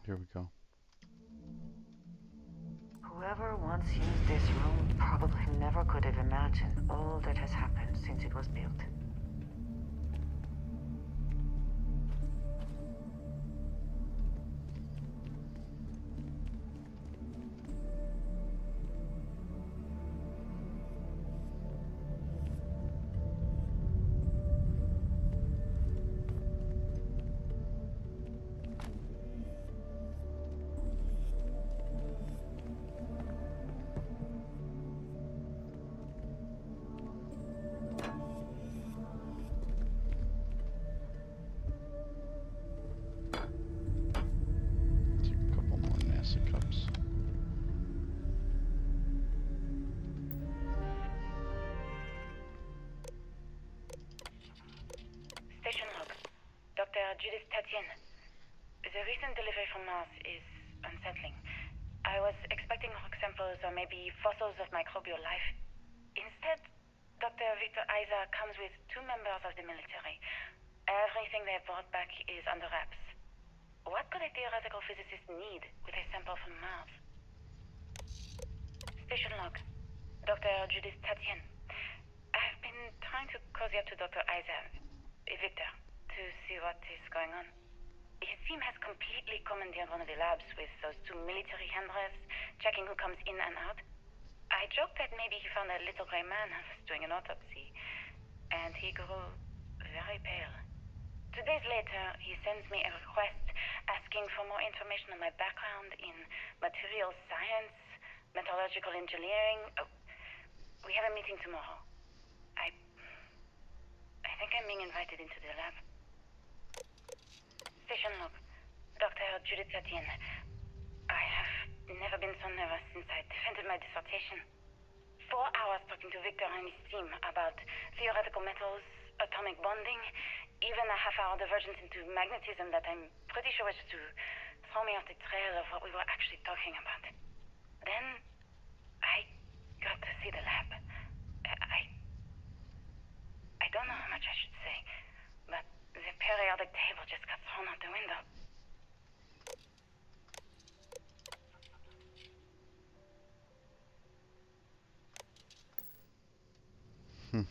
Here we go. Whoever once used this room probably never could have imagined all that has happened since it was built. Take a couple more NASA cups. Station log. Dr. Judith Tatien. The recent delivery from Mars is unsettling. I was expecting rock samples or maybe fossils of microbial life. Instead, Dr. Victor Isa comes with two members of the military. Everything they brought back is under wraps. What could a theoretical physicist need with a sample from Mars? Station log. Dr. Judith Tatien. I've been trying to cozy up to Dr. Isa, Victor, to see what is going on. His team has completely commandeered one of the labs with those two military handlers, checking who comes in and out. I joked that maybe he found a little gray man and was doing an autopsy, and he grew very pale. 2 days later, he sends me a request asking for more information on my background in materials science, metallurgical engineering. Oh, we have a meeting tomorrow. I think I'm being invited into the lab. Station log. Dr. Judith Tatien. I have never been so nervous since I defended my dissertation. 4 hours talking to Victor and his team about theoretical metals, atomic bonding, even a half-hour divergence into magnetism that I'm pretty sure was to throw me off the trail of what we were actually talking about. Then, I got to see the lab. I don't know how much I should say, but the periodic table just got thrown out the window. Hmm.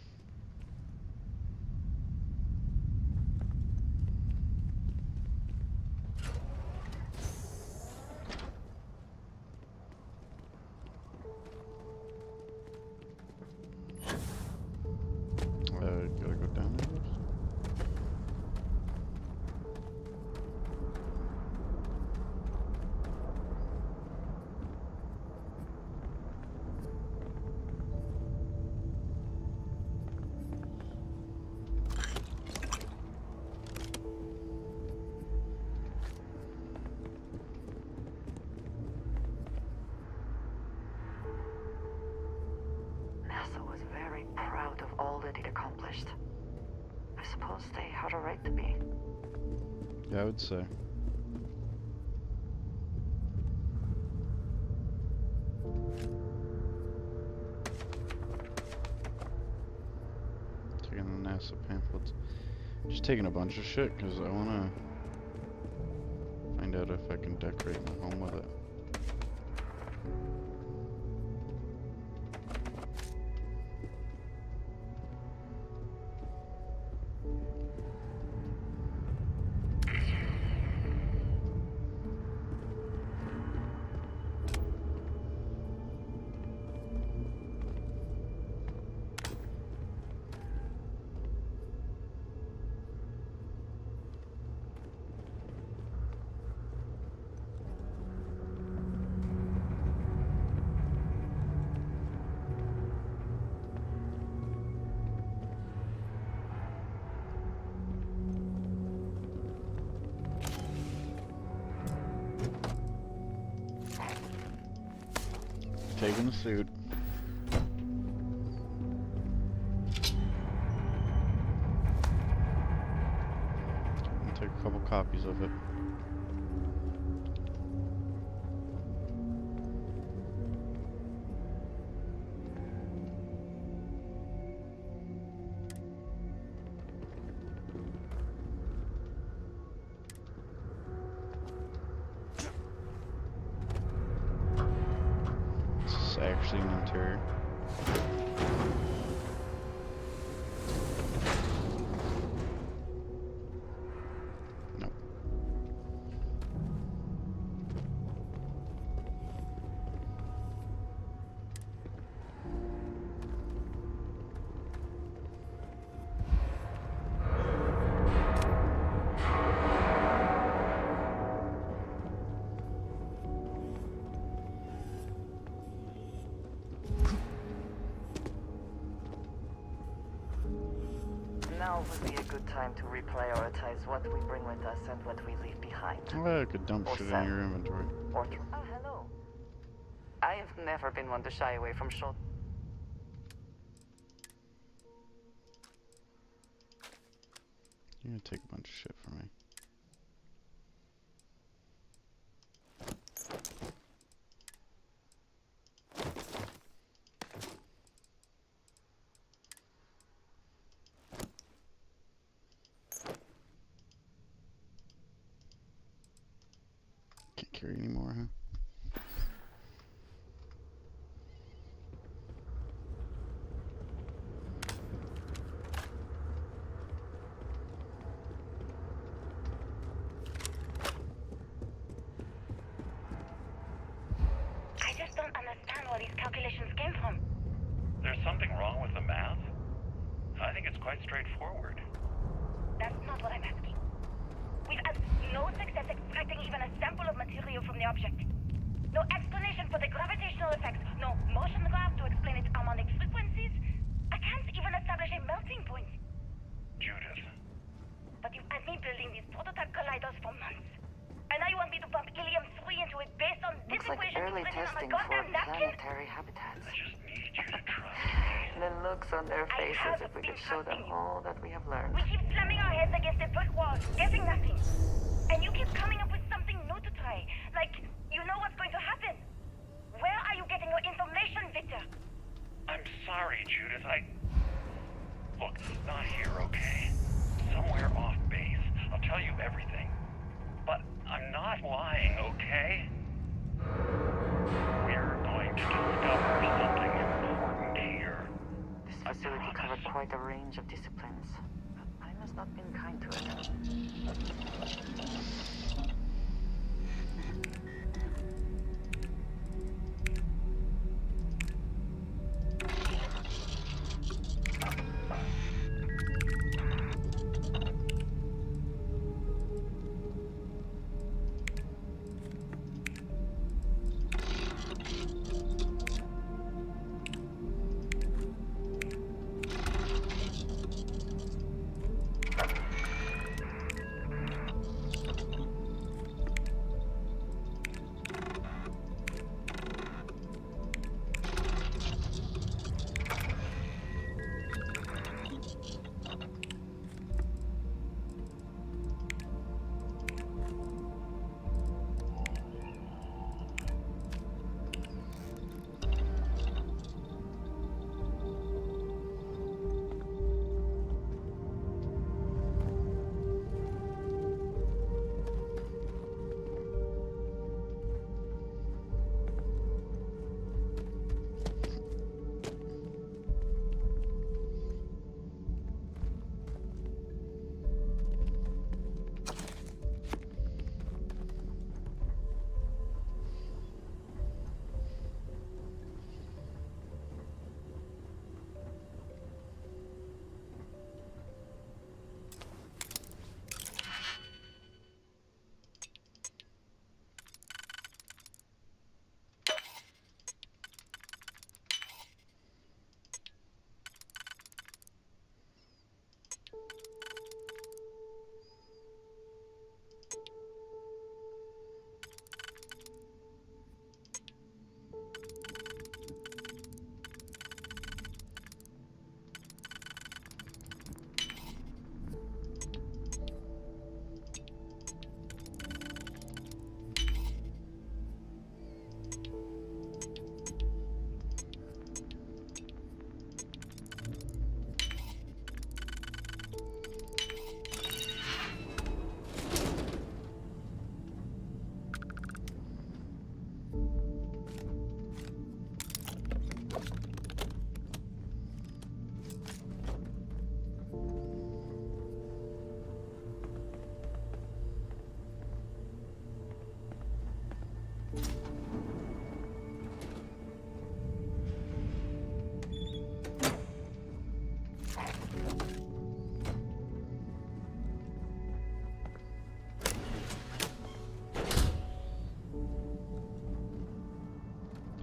Gotta go down there. NASA was very proud of all that it accomplished. I suppose they had a right to be. Yeah, I would say. Taking the NASA pamphlets. Just taking a bunch of shit because I want to find out if I can decorate my home with it. Taking the suit. I'll take a couple copies of it. actually an interior. Nope. Now would be a good time to reprioritize what we bring with us and what we leave behind. Oh, I could dump Or shit in sell. your inventory. Or oh, hello. I have never been one to shy away from short. You're gonna take a bunch of shit from me. Can't carry anymore, huh? I just don't understand where these calculations came from. There's something wrong with the math? I think it's quite straightforward. That's not what I'm asking. We've had no success extracting even a sample of material from the object. No explanation for the gravitational effects. No motion graph to explain its harmonic frequencies. I can't even establish a melting point. Judith, But you've had me building these prototype colliders for months. And now you want me to pump helium-3 into it based on this Looks like equation early written on my testing for goddamn napkin? planetary habitats. I just need you to trust me. The looks on their I faces have if we been could show them trusting you. all that we have learned. We keep slamming our heads against a brick wall, getting nothing. And you keep coming up with something new to try. Like, you know what's going to happen. Where are you getting your information, Victor? I'm sorry, Judith. Look, not here, okay? Somewhere off base. I'll tell you everything. But I'm not lying, okay? We're going to discover something important here. This facility covered quite a range of disciplines. But I must not have been kind to it.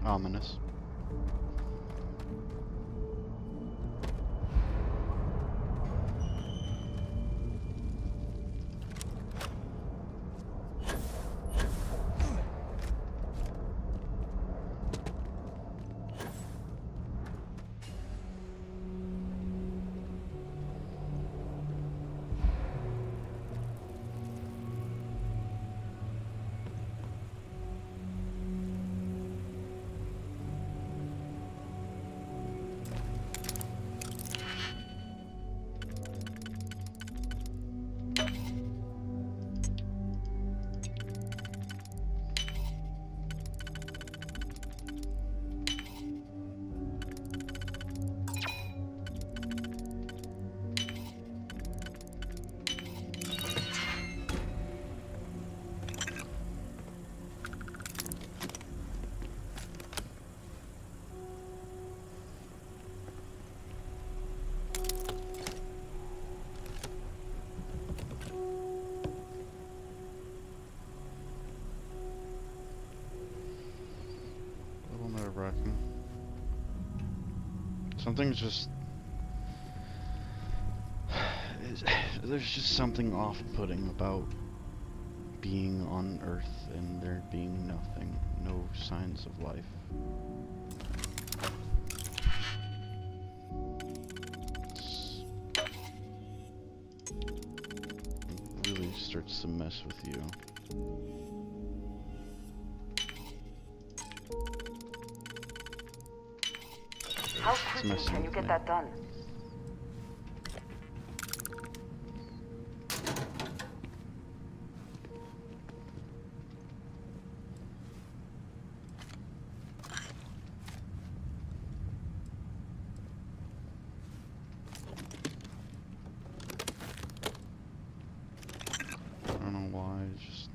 Ominous. Nerve-wracking. Something's just... There's just something off-putting about being on Earth and there being nothing, no signs of life. It really starts to mess with you. How quickly can you get that done? I don't know why, it just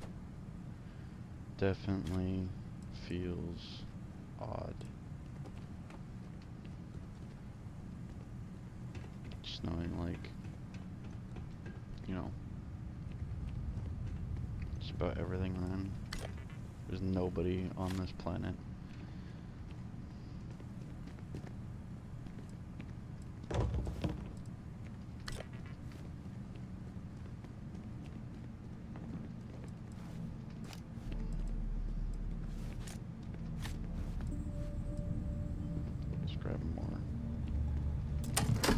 definitely feels odd. Just knowing, like, you know, just about everything then. There's nobody on this planet. Let's grab more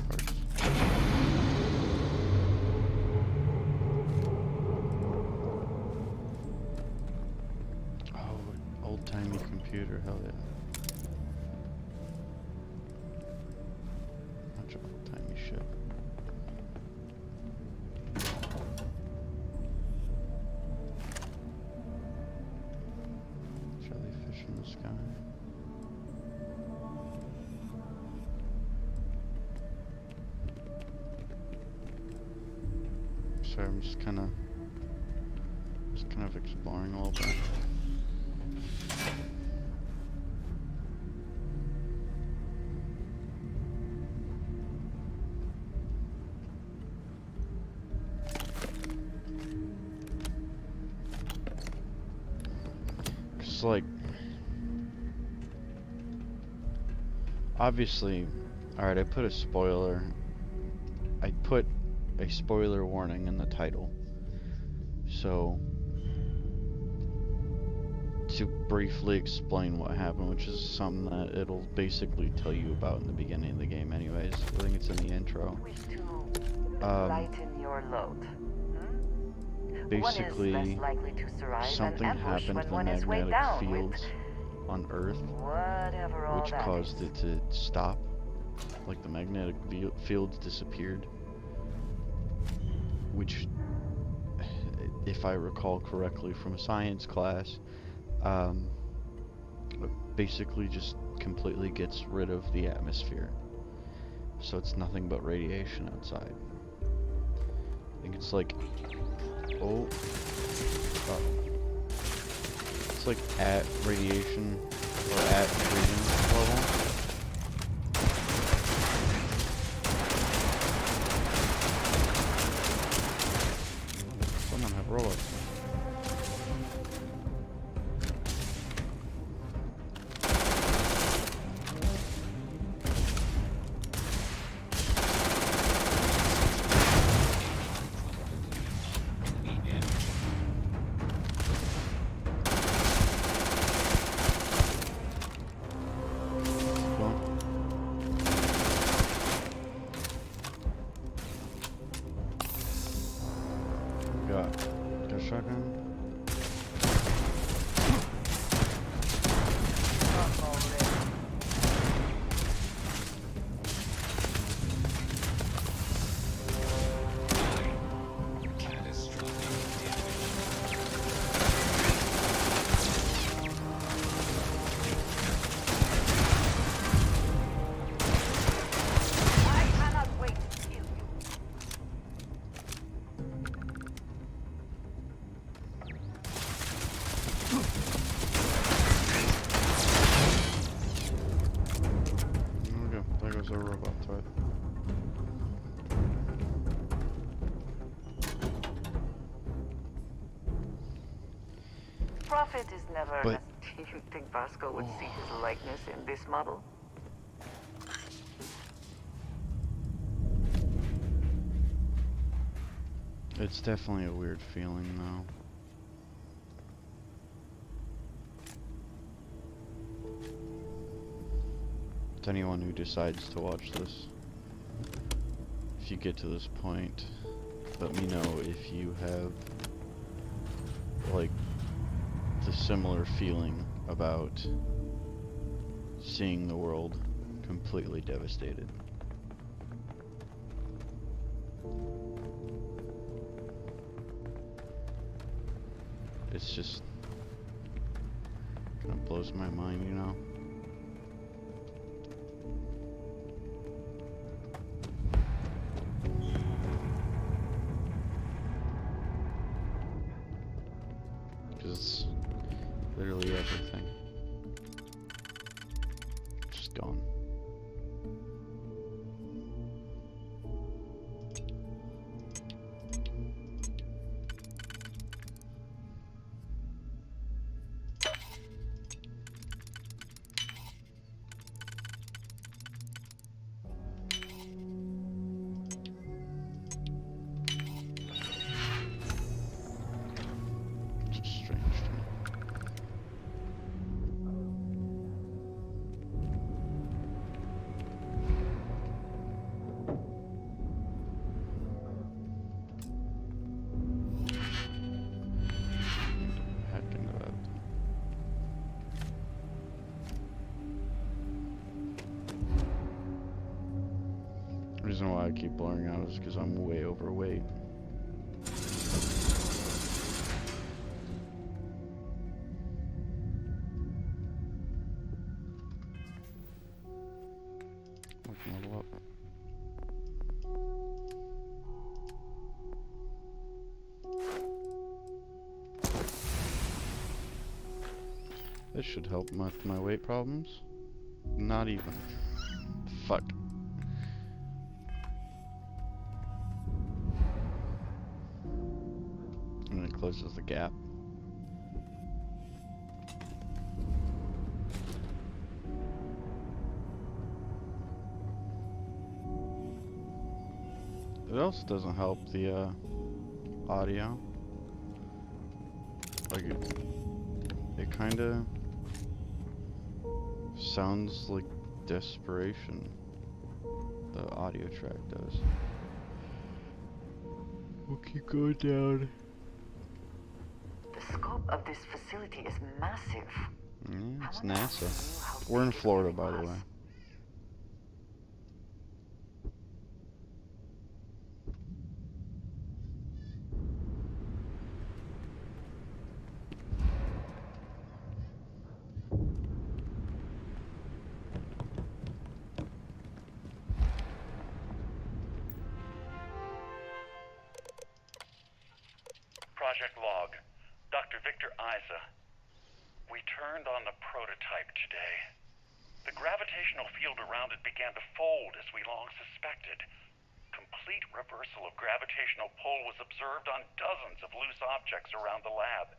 parts. Oh, old-timey computer, hell yeah. Bunch of old-timey shit. Jellyfish in the sky. Sorry, I'm just kind of exploring a little bit. Just like, obviously, alright, I put a spoiler. I put a spoiler warning in the title. So, to briefly explain what happened, which is something that it'll basically tell you about in the beginning of the game anyways. I think it's in the intro. Wish to lighten your load. Basically, one is less likely to survive something an ambush happened when to the one is weighed magnetic down field with on Earth, whatever all which that caused is. it to stop. Like the magnetic field disappeared. Which, if I recall correctly from a science class, basically just completely gets rid of the atmosphere. So it's nothing but radiation outside. I think it's like, it's like at radiation or at freezing level. Someone have roll-ups. got? Got a shotgun? I cannot wait to kill you. Okay, there goes our robot threat. Prophet is never. But- Do you think Vasco would see his likeness in this model? It's definitely a weird feeling, though. To anyone who decides to watch this, if you get to this point, let me know if you have, like, the similar feeling about seeing the world completely devastated. It's just kind of blows my mind, you know? Because it's literally everything. Just gone. Just strange to me. Hack into that. The reason why I keep blurring out is because I'm way overweight. I can level up. This should help with my weight problems. Not even. Fuck. And it closes the gap. It also doesn't help the audio. Like it kind of sounds like desperation. The audio track does. We'll keep going down. The scope of this facility is massive. Yeah, it's I wonder if you NASA. knew how We're in big it Florida, really by the was. way. Project Log. Dr. Victor Isa. We turned on the prototype today. The gravitational field around it began to fold as we long suspected. Complete reversal of gravitational pull was observed on dozens of loose objects around the lab.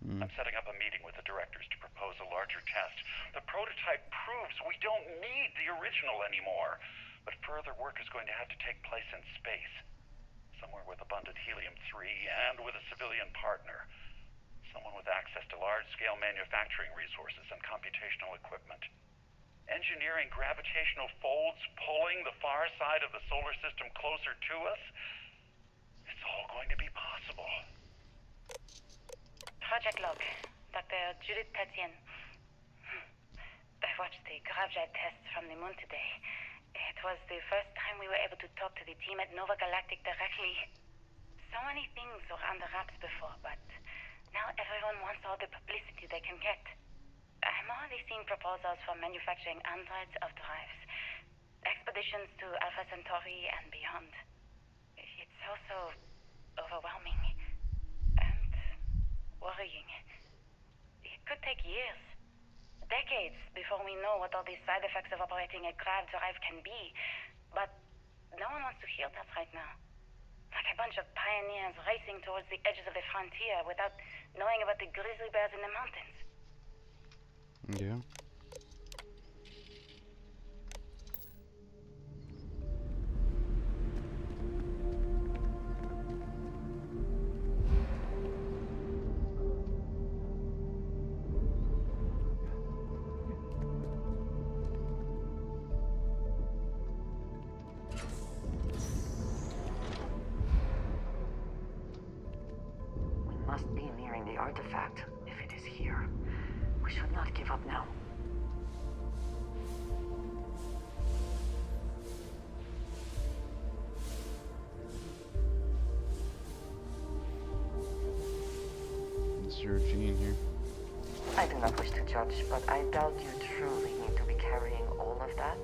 I'm setting up a meeting with the directors to propose a larger test. The prototype proves we don't need the original anymore, but further work is going to have to take place in space. Somewhere with abundant helium-3 and with a civilian partner. Someone with access to large-scale manufacturing resources and computational equipment. Engineering gravitational folds pulling the far side of the solar system closer to us? It's all going to be possible. possible? Project log, Dr. Judith Tatian. I watched the gravjet tests from the moon today. It was the first time we were able to talk to the team at Nova Galactic directly. So many things were under wraps before, but now everyone wants all the publicity they can get. I'm already seeing proposals for manufacturing androids of drives, expeditions to Alpha Centauri and beyond. It's also overwhelming and worrying. It could take years, decades, before we know what all the side effects of operating a grav drive can be. But no one wants to hear that right now. Like a bunch of pioneers racing towards the edges of the frontier without knowing about the grizzly bears in the mountains. Yeah. We must be nearing the artifact, if it is here. We should not give up now. It's your gene here. I do not wish to judge, but I doubt you truly need to be carrying all of that.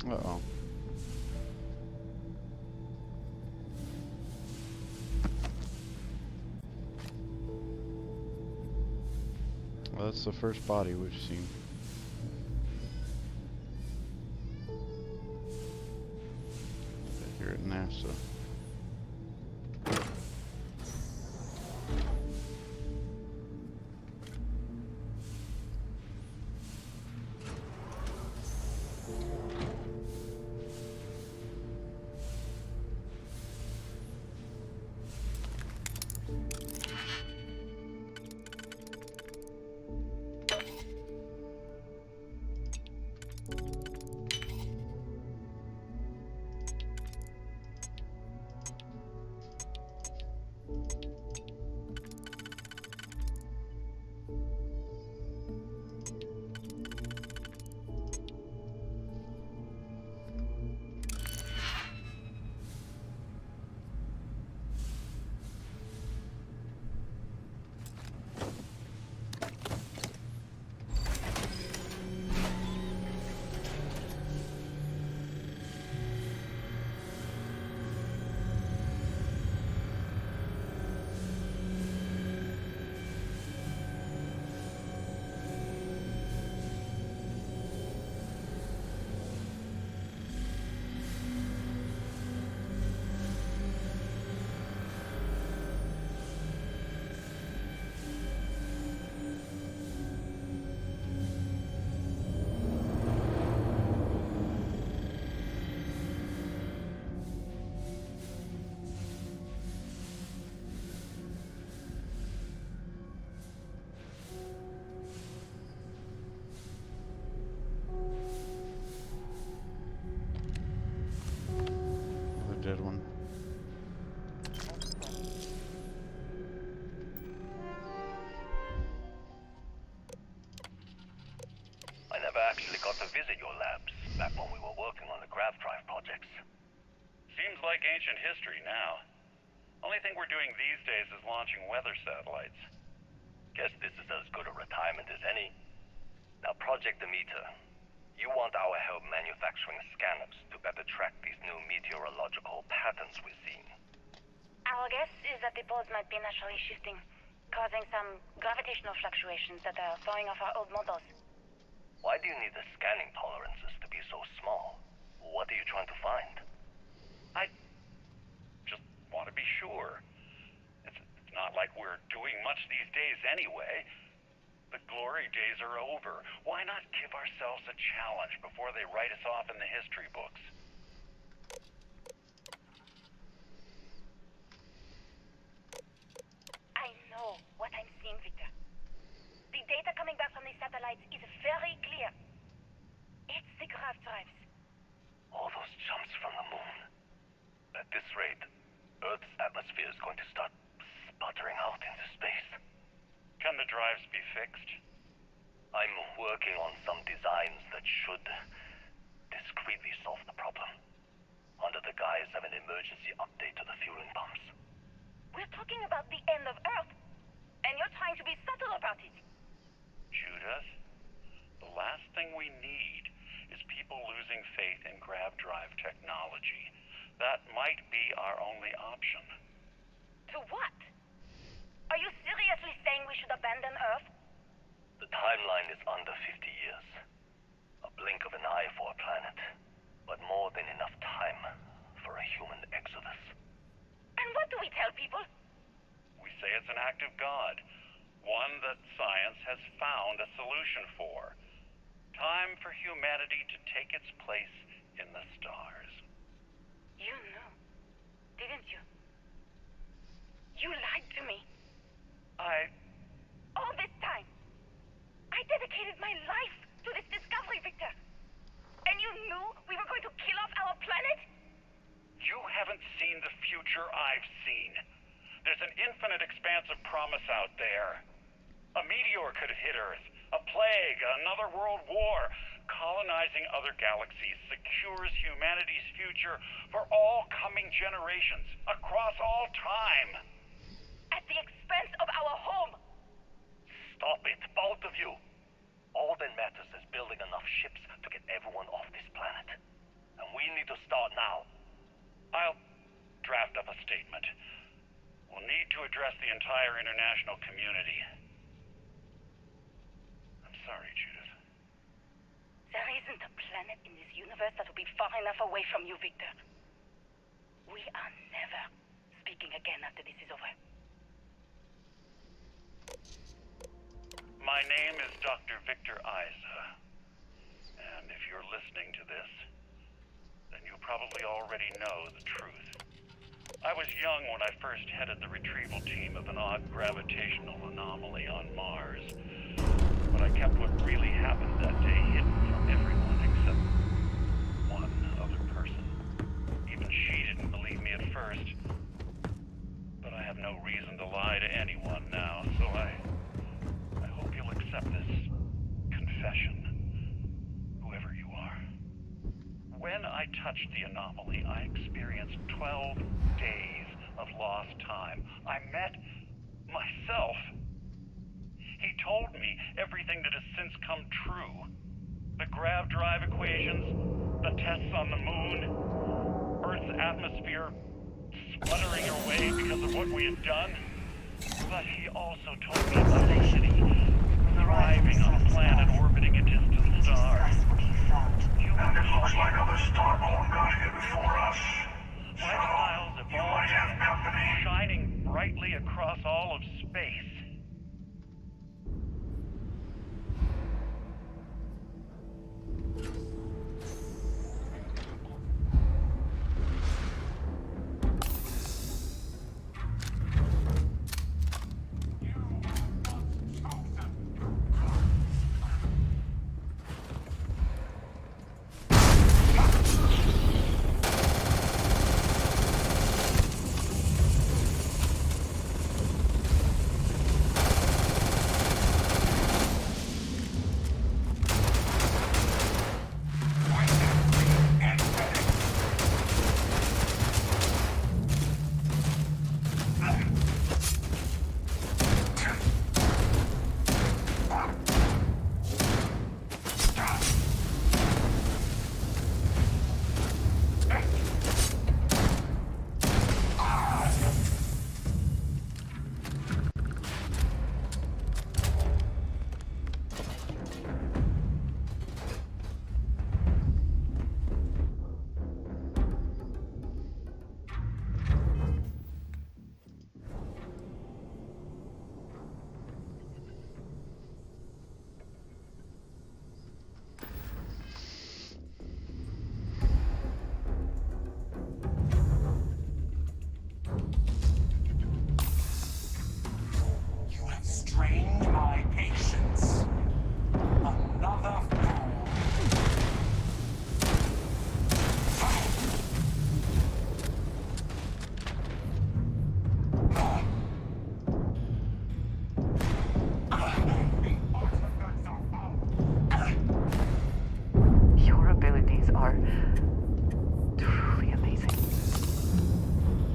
Uh-oh. Well, that's the first body we've seen. Here at NASA. Dead one. I never actually got to visit your labs back when we were working on the grav drive projects. Seems like ancient history now. Only thing we're doing these days is launching weather satellites. Guess this is as good a retirement as any. Project Demeter. You want our help manufacturing scanners to better track these new meteorological patterns we're seeing. Our guess is that the poles might be naturally shifting, causing some gravitational fluctuations that are throwing off our old models. Why do you need the scanning tolerances to be so small? What are you trying to find? I just want to be sure. It's not like we're doing much these days anyway. The glory days are over. Why not give ourselves a challenge before they write us off in the history books? I know what I'm seeing, Victor. The data coming back from the satellites is very clear. It's the grav drives. All those jumps from the moon. At this rate, Earth's atmosphere is going to start sputtering out into space. Can the drives be fixed? I'm working on some designs that should discreetly solve the problem, under the guise of an emergency update to the fueling pumps. We're talking about the end of Earth, and you're trying to be subtle about it. Judith, the last thing we need is people losing faith in grav drive technology. That might be our only option. To what? Are you seriously saying we should abandon Earth? The timeline is under 50 years. A blink of an eye for a planet, but more than enough time for a human exodus. And what do we tell people? We say it's an act of God, one that science has found a solution for. Time for humanity to take its place in the stars. You knew, didn't you? You lied to me. All this time, I dedicated my life to this discovery, Victor. And you knew we were going to kill off our planet? You haven't seen the future I've seen. There's an infinite expanse of promise out there. A meteor could hit Earth, a plague, another world war. Colonizing other galaxies secures humanity's future for all coming generations, across all time. At the expense of our home. Stop it, both of you. All that matters is building enough ships to get everyone off this planet. And we need to start now. I'll draft up a statement. We'll need to address the entire international community. I'm sorry, Judith. There isn't a planet in this universe that will be far enough away from you, Victor. We are never speaking again after this is over. My name is Dr. Victor Isa. And if you're listening to this, then you probably already know the truth. I was young when I first headed the retrieval team of an odd gravitational anomaly on Mars. But I kept what really happened that day hidden from everyone except one other person. Even she didn't believe me at first. But I have no reason to lie to anyone now, so I hope you'll accept this confession, whoever you are. When I touched the anomaly, I experienced 12 days of lost time. I met myself. He told me everything that has since come true. The grav drive equations, the tests on the moon, Earth's atmosphere sputtering away because of what we had done. But he also told me about a city thriving on a planet orbiting a distant star. And it looks like other Starborn got here before us. Lifestyles You might have company. shining brightly across all of space. are truly amazing.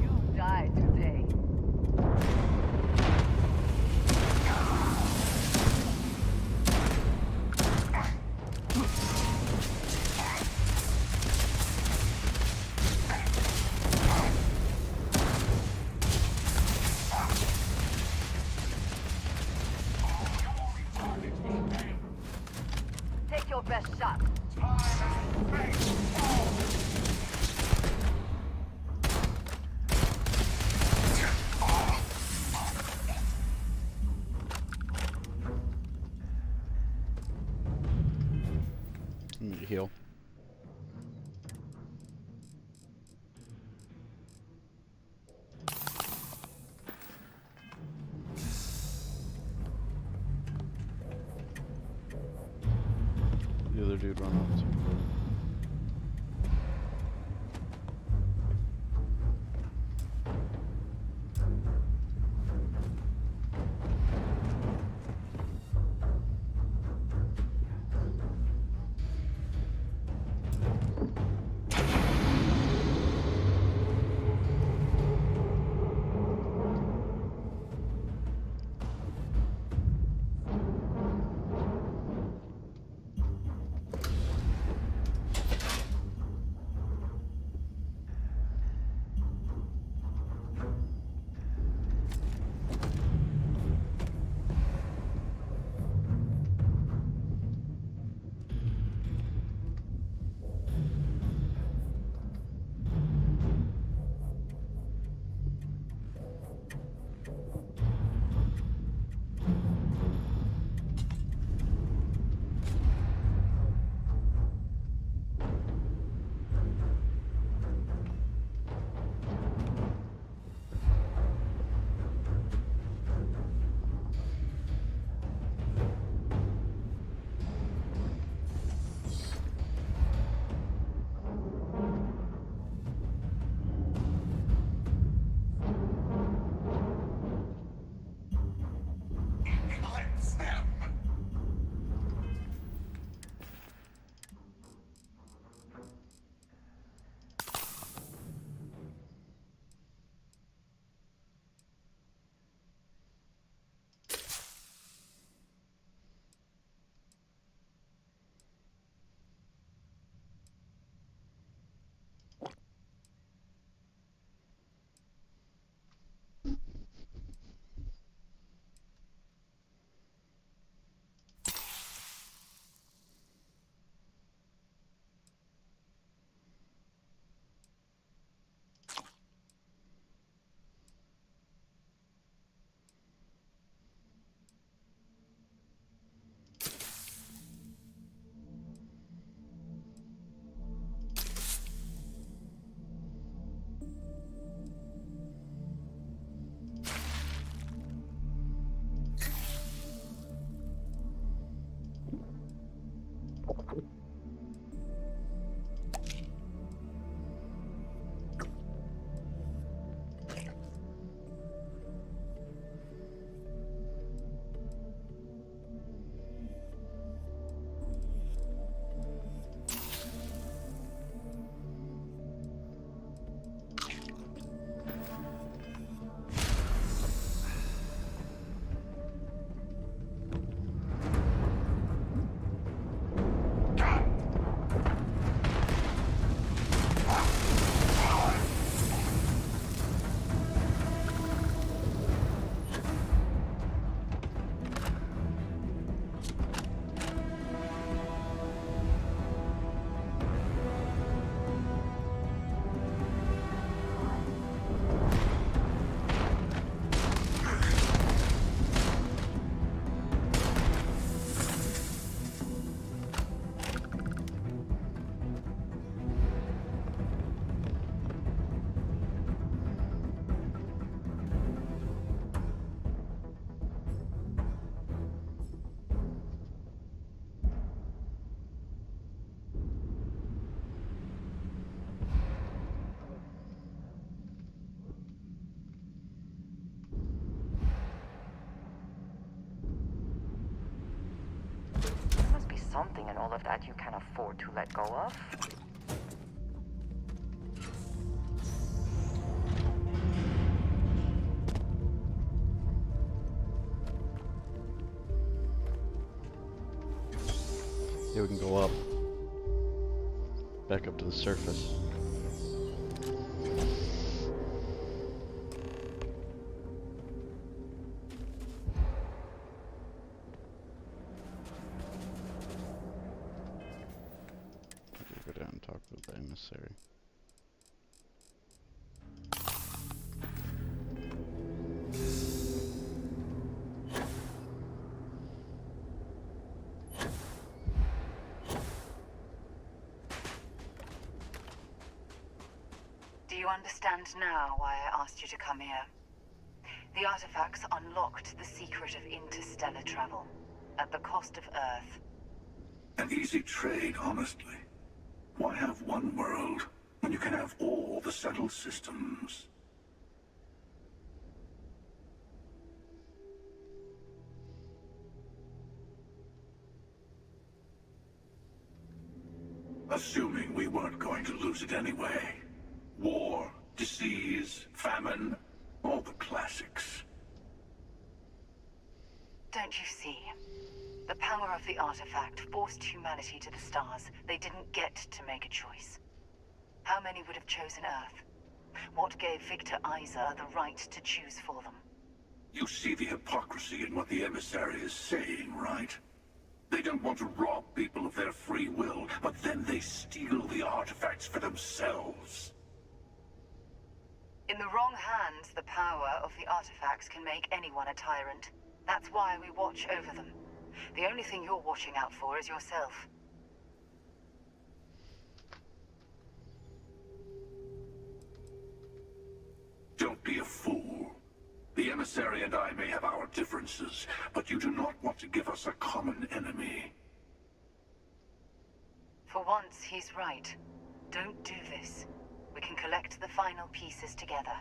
You died today. Take your best shot. Heal. The other dude run off too. There must be something in all of that you can afford to let go of. Yeah, we can go up. Back up to the surface. Go down and talk with the emissary. Do you understand now why I asked you to come here? The artifacts unlocked the secret of interstellar travel, at the cost of Earth. An easy trade, honestly. Why have one world when you can have all the settled systems? Assuming we weren't going to lose it anyway. War, disease, famine, all the classics. Don't you see? The power of the artifact forced humanity to the stars. They didn't get to make a choice. How many would have chosen Earth? What gave Victor Isa the right to choose for them? You see the hypocrisy in what the emissary is saying, right? They don't want to rob people of their free will, but then they steal the artifacts for themselves. In the wrong hands, the power of the artifacts can make anyone a tyrant. That's why we watch over them. The only thing you're watching out for is yourself. Don't be a fool. The emissary and I may have our differences, but you do not want to give us a common enemy. For once, he's right. Don't do this. We can collect the final pieces together.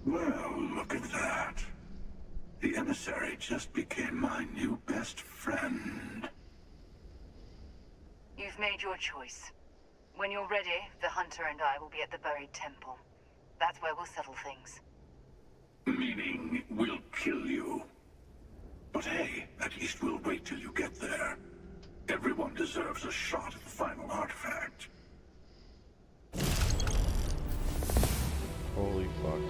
Well, look at that. The emissary just became my new best friend. You've made your choice. When you're ready, the Hunter and I will be at the buried temple. That's where we'll settle things. Meaning, we'll kill you. But hey, at least we'll wait till you get there. Everyone deserves a shot at the final artifact. Holy fuck.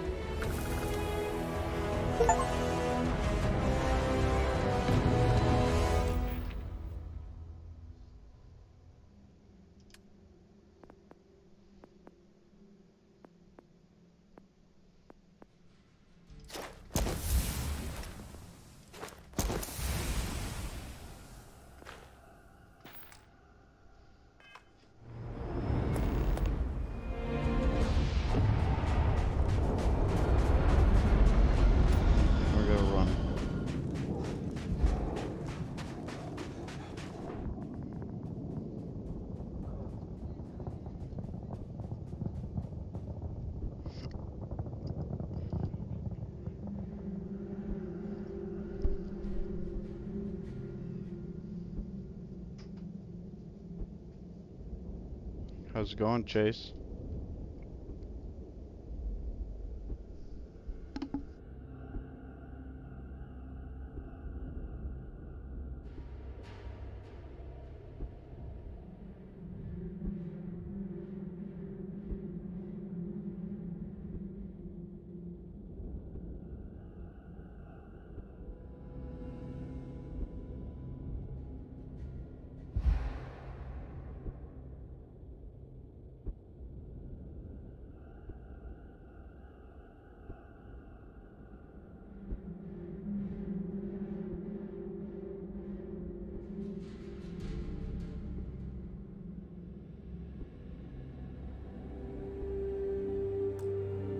We're gonna run. How's it going, Chase?